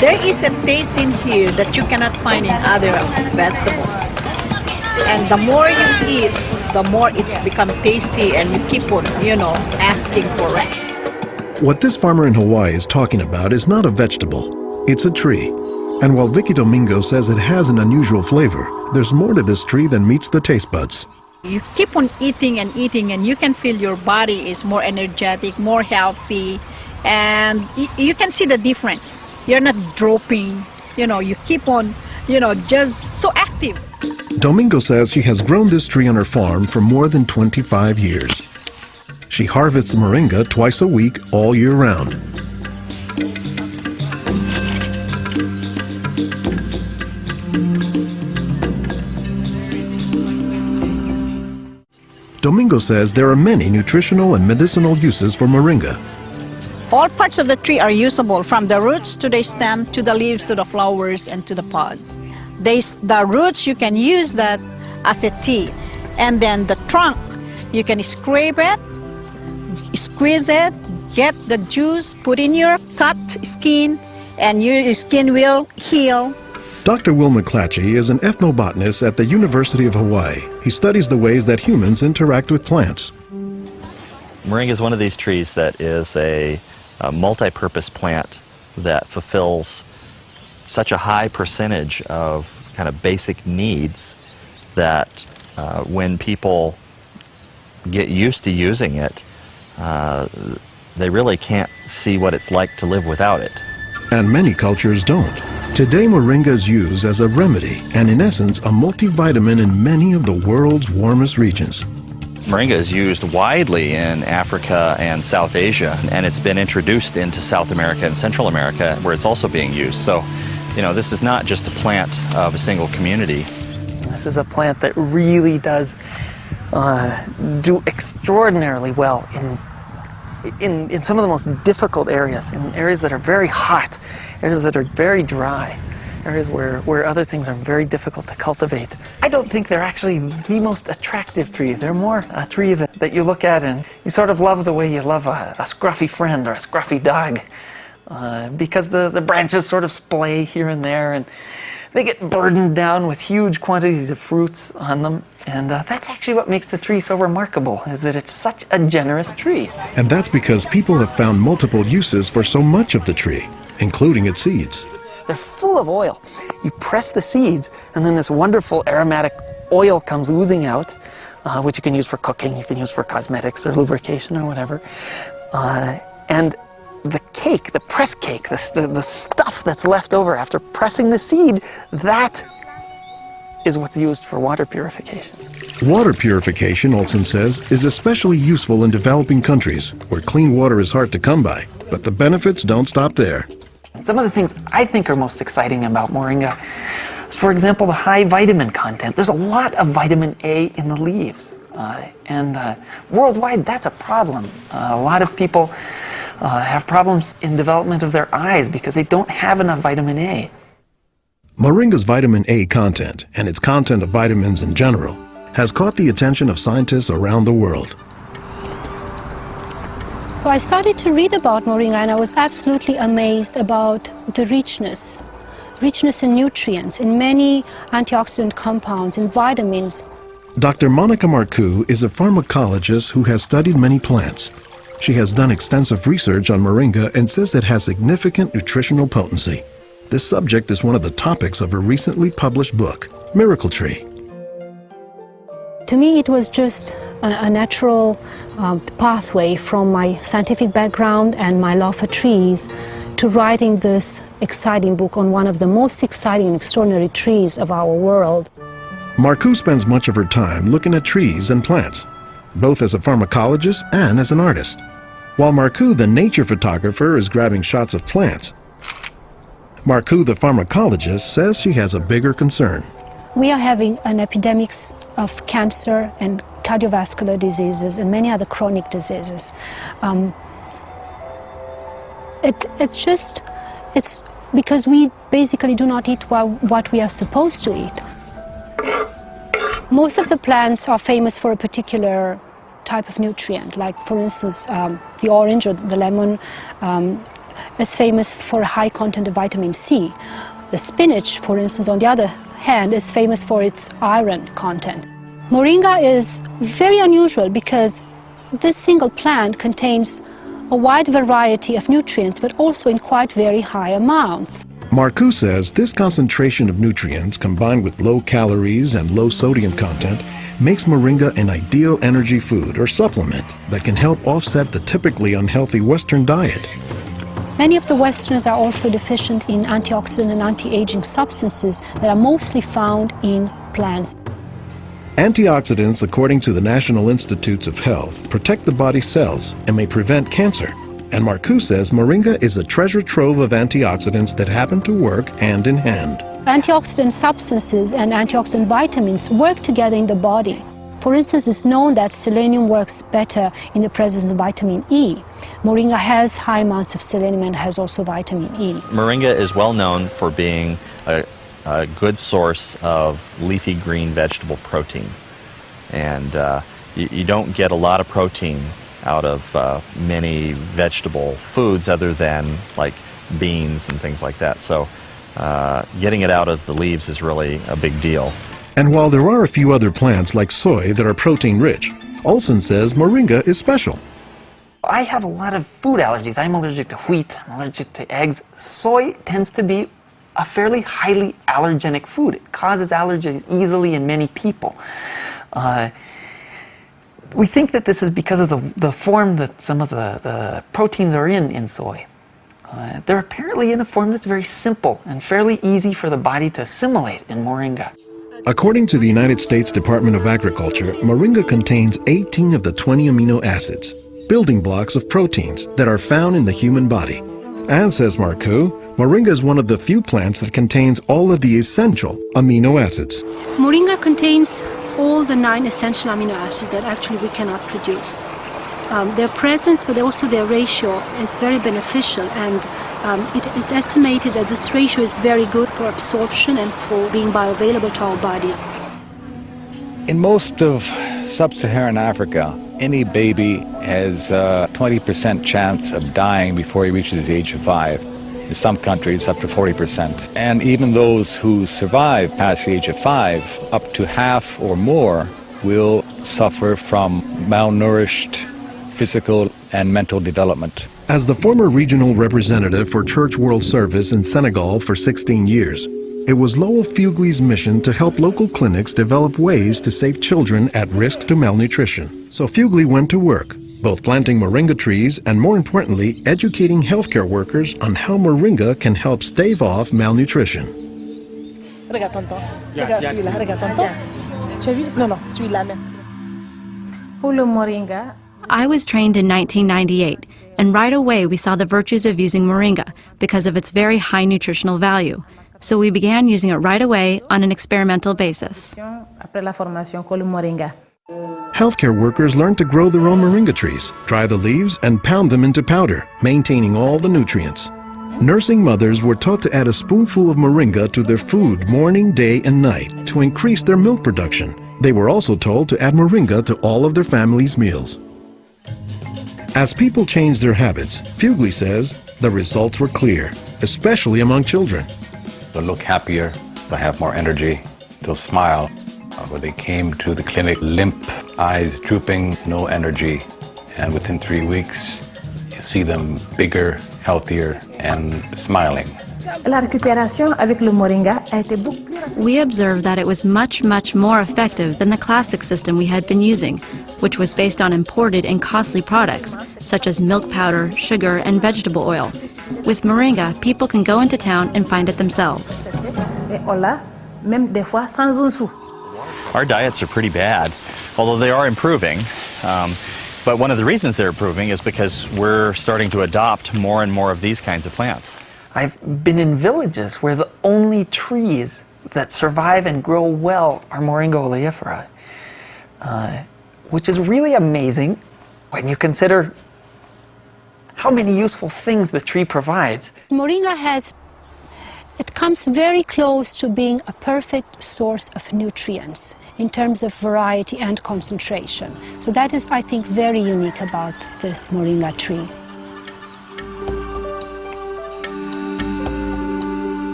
There is a taste in here that you cannot find in other vegetables. And the more you eat, the more it's become tasty and you keep on, asking for it. What this farmer in Hawaii is talking about is not a vegetable, it's a tree. And while Vicky Domingo says it has an unusual flavor, there's more to this tree than meets the taste buds. You keep on eating and eating and you can feel your body is more energetic, more healthy, and you can see the difference. You're not dropping, you keep on, just so active. Domingo says she has grown this tree on her farm for more than 25 years. She harvests moringa twice a week all year round. Domingo says there are many nutritional and medicinal uses for moringa. All parts of the tree are usable, from the roots to the stem, to the leaves, to the flowers, and to the pod. The roots, you can use that as a tea. And then the trunk, you can scrape it, squeeze it, get the juice, put in your cut skin, and your skin will heal. Dr. Will McClatchy is an ethnobotanist at the University of Hawaii. He studies the ways that humans interact with plants. Moringa is one of these trees that is a multi-purpose plant that fulfills such a high percentage of kind of basic needs that when people get used to using it, they really can't see what it's like to live without it. And many cultures don't. Today, moringa is used as a remedy and, in essence, a multivitamin in many of the world's warmest regions. Moringa is used widely in Africa and South Asia, and it's been introduced into South America and Central America, where it's also being used. So, this is not just a plant of a single community. This is a plant that really does do extraordinarily well in some of the most difficult areas, in areas that are very hot, areas that are very dry, areas where other things are very difficult to cultivate. I don't think they're actually the most attractive tree. They're more a tree that you look at and you sort of love the way you love a scruffy friend or a scruffy dog, because the branches sort of splay here and there, and they get burdened down with huge quantities of fruits on them. And that's actually what makes the tree so remarkable, is that it's such a generous tree. And that's because people have found multiple uses for so much of the tree, including its seeds. They're full of oil. You press the seeds, and then this wonderful aromatic oil comes oozing out, which you can use for cooking, you can use for cosmetics or lubrication or whatever. And the cake, the press cake, the stuff that's left over after pressing the seed, that is what's used for water purification. Water purification, Olson says, is especially useful in developing countries where clean water is hard to come by. But the benefits don't stop there. Some of the things I think are most exciting about moringa is, for example, the high vitamin content. There's a lot of vitamin A in the leaves. And worldwide, that's a problem. A lot of people have problems in development of their eyes because they don't have enough vitamin A. Moringa's vitamin A content, and its content of vitamins in general, has caught the attention of scientists around the world. So I started to read about moringa, and I was absolutely amazed about the richness in nutrients, in many antioxidant compounds, in vitamins. Dr. Monica Marcoux is a pharmacologist who has studied many plants. She has done extensive research on moringa and says it has significant nutritional potency. This subject is one of the topics of her recently published book, Miracle Tree. To me, it was just a natural pathway from my scientific background and my love for trees to writing this exciting book on one of the most exciting and extraordinary trees of our world. Marcoux spends much of her time looking at trees and plants, both as a pharmacologist and as an artist. While Marcoux, the nature photographer, is grabbing shots of plants, Marcoux, the pharmacologist, says she has a bigger concern. We are having an epidemic of cancer and cardiovascular diseases and many other chronic diseases. It's because we basically do not eat what we are supposed to eat. Most of the plants are famous for a particular type of nutrient, like for instance the orange or the lemon is famous for a high content of vitamin C. The spinach, for instance, on the other hand, is famous for its iron content. Moringa is very unusual because this single plant contains a wide variety of nutrients, but also in quite very high amounts. Marcoux says this concentration of nutrients combined with low calories and low sodium content makes moringa an ideal energy food or supplement that can help offset the typically unhealthy Western diet. Many of the Westerners are also deficient in antioxidant and anti-aging substances that are mostly found in plants. Antioxidants, according to the National Institutes of Health, protect the body's cells and may prevent cancer. And Marcoux says moringa is a treasure trove of antioxidants that happen to work hand in hand. Antioxidant substances and antioxidant vitamins work together in the body. For instance, it's known that selenium works better in the presence of vitamin E. Moringa has high amounts of selenium and has also vitamin E. Moringa is well known for being a good source of leafy green vegetable protein. And you don't get a lot of protein out of many vegetable foods other than like beans and things like that. So getting it out of the leaves is really a big deal. And while there are a few other plants like soy that are protein rich, Olson says moringa is special. I have a lot of food allergies. I'm allergic to wheat, I'm allergic to eggs. Soy tends to be a fairly highly allergenic food. It causes allergies easily in many people. We think that this is because of the form that some of the proteins are in soy. They're apparently in a form that's very simple and fairly easy for the body to assimilate in moringa. According to the United States Department of Agriculture, moringa contains 18 of the 20 amino acids, building blocks of proteins that are found in the human body. And says Marcoux, moringa is one of the few plants that contains all of the essential amino acids. Moringa contains all the 9 essential amino acids that actually we cannot produce. Their presence, but also their ratio, is very beneficial, and it is estimated that this ratio is very good for absorption and for being bioavailable to our bodies. In most of sub-Saharan Africa, any baby has a 20% chance of dying before he reaches the age of 5. In some countries, up to 40%. And even those who survive past the age of 5, up to half or more will suffer from malnourished physical and mental development. As the former regional representative for Church World Service in Senegal for 16 years, it was Lowell Fugley's mission to help local clinics develop ways to save children at risk to malnutrition. So Fugley went to work, both planting moringa trees and, more importantly, educating healthcare workers on how moringa can help stave off malnutrition. Regarde tonton. Regarde celui-là. Regarde tonton. Tu as vu? Non, non, celui-là même. Pour le moringa, I was trained in 1998, and right away we saw the virtues of using moringa because of its very high nutritional value. So we began using it right away on an experimental basis. après la formation, con le moringa. Healthcare workers learned to grow their own moringa trees, dry the leaves, and pound them into powder, maintaining all the nutrients. Nursing mothers were taught to add a spoonful of moringa to their food morning, day, and night to increase their milk production. They were also told to add moringa to all of their family's meals. As people changed their habits, Fugley says the results were clear, especially among children. They'll look happier, they'll have more energy, they'll smile. When they came to the clinic, limp, eyes drooping, no energy. And within 3 weeks, you see them bigger, healthier, and smiling. La récupération avec le moringa a été beaucoup plus rapide. We observed that it was much more effective than the classic system we had been using, which was based on imported and costly products, such as milk powder, sugar, and vegetable oil. With moringa, people can go into town and find it themselves. Et on l'a, même des fois sans un sou. Our diets are pretty bad, although they are improving. But one of the reasons they're improving is because we're starting to adopt more and more of these kinds of plants. I've been in villages where the only trees that survive and grow well are Moringa oleifera, which is really amazing when you consider how many useful things the tree provides. Moringa comes very close to being a perfect source of nutrients in terms of variety and concentration. So that is, I think, very unique about this moringa tree.